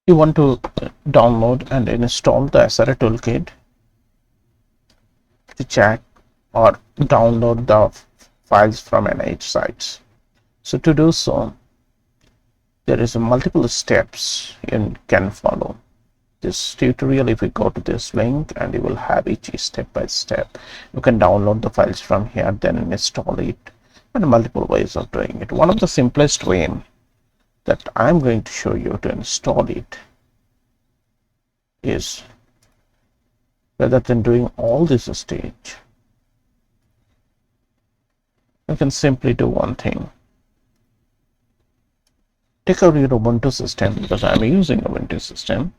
You want to download and install the SRA toolkit to check or download the files from NIH sites. So to do so, there is multiple steps you can follow. This tutorial, if you go to this link, and you will have each step by step. You can download the files from here, then install it, and multiple ways of doing it. One of the simplest way that I'm going to show you to install it is, rather than doing all this stage, you can simply do one thing. Take out your Ubuntu system, because I'm using Ubuntu system.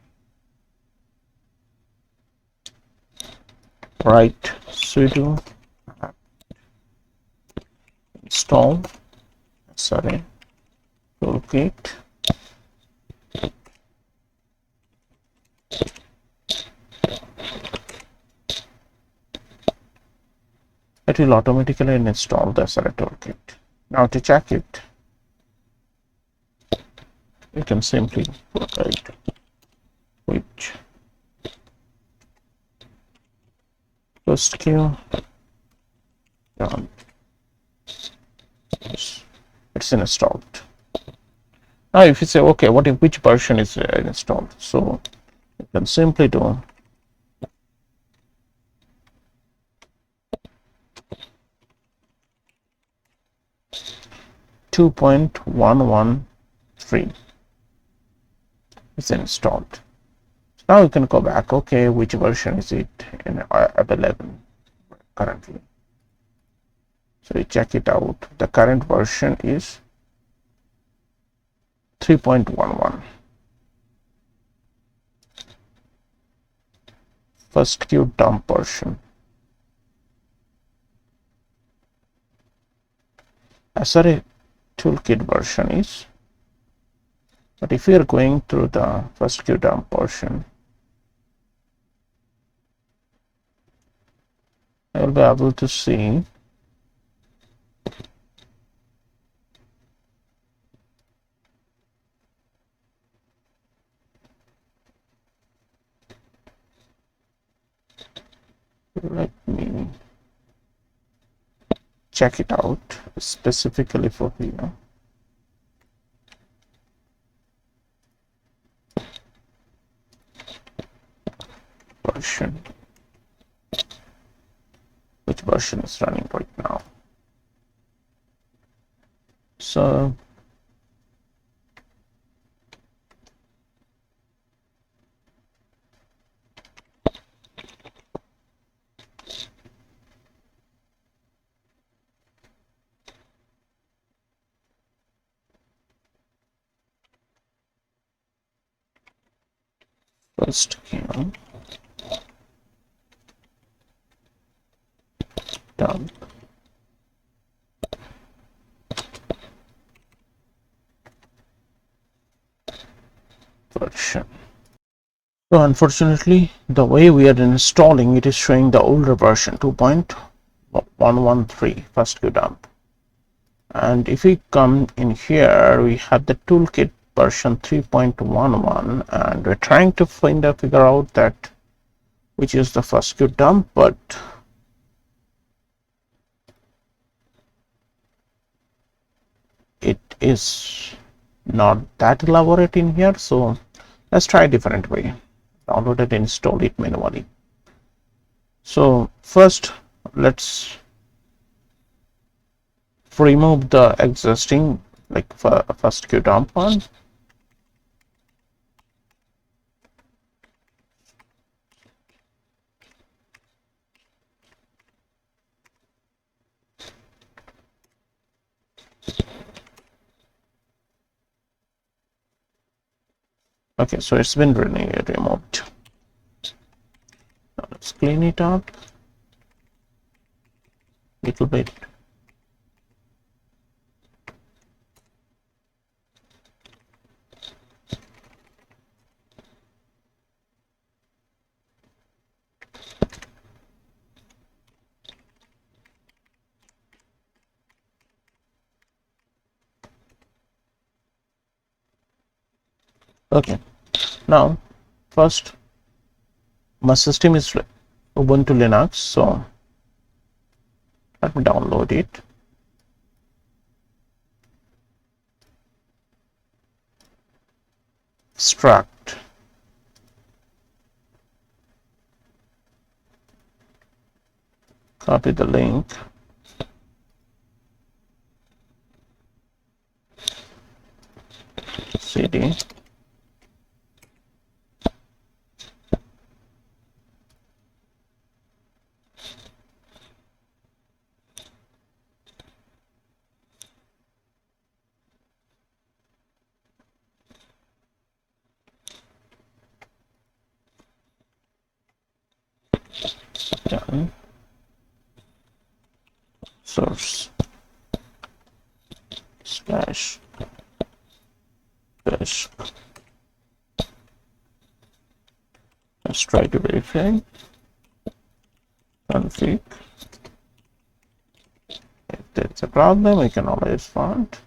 Write sudo install toolkit. It will automatically install the SRA toolkit. Now to check it, you can simply write which Fastq done. It's installed. Now if you say, okay, which version is installed, so you can simply do two 2.113 is installed. Now you can go back, okay, which version is it available currently. So you check it out. The current version is 3.11. Fastq dump version. SRA toolkit version is, but if you're going through the Fastq dump version, I will be able to see let me check it out specifically for here. Version, which version is running right now? So first dump version. So unfortunately, the way we are installing it is showing the older version 2.113 Fastq dump. And if we come in here, we have the toolkit version 3.11, and we're trying to figure out that which is the Fastq dump, but it is not that elaborate in here. So let's try a different way. Download it, install it manually. So first, let's remove the existing like Fastq dump one. Okay, so it's been removed. Now let's clean it up a little bit. Okay, Now, first, my system is Ubuntu Linux, so let me download it. Extract. Copy the link. CD. Done. Source slash dash. Let's try to verify. Config. If there's a problem, we can always find.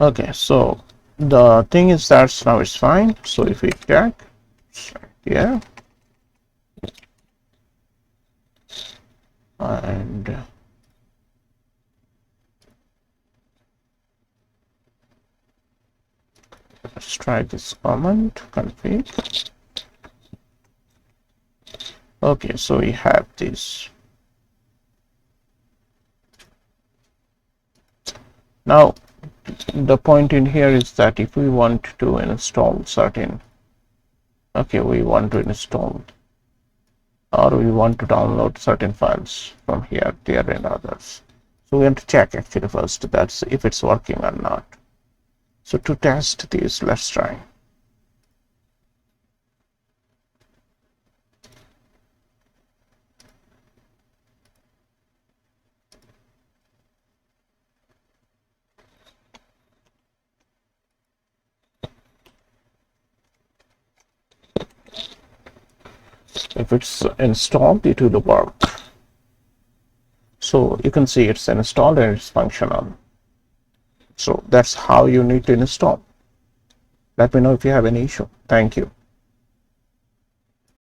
Okay, so the thing is that now it's fine. So if we check, yeah, and let's try this command config. Okay, so we have this. Now the point in here is that if we want to install certain, okay, we want to install or we want to download certain files from here, there, and others. So we have to check actually first that's if it's working or not. So to test this, let's try. If it's installed, it will work. So you can see it's installed and it's functional. So that's how you need to install. Let me know if you have any issue. Thank you.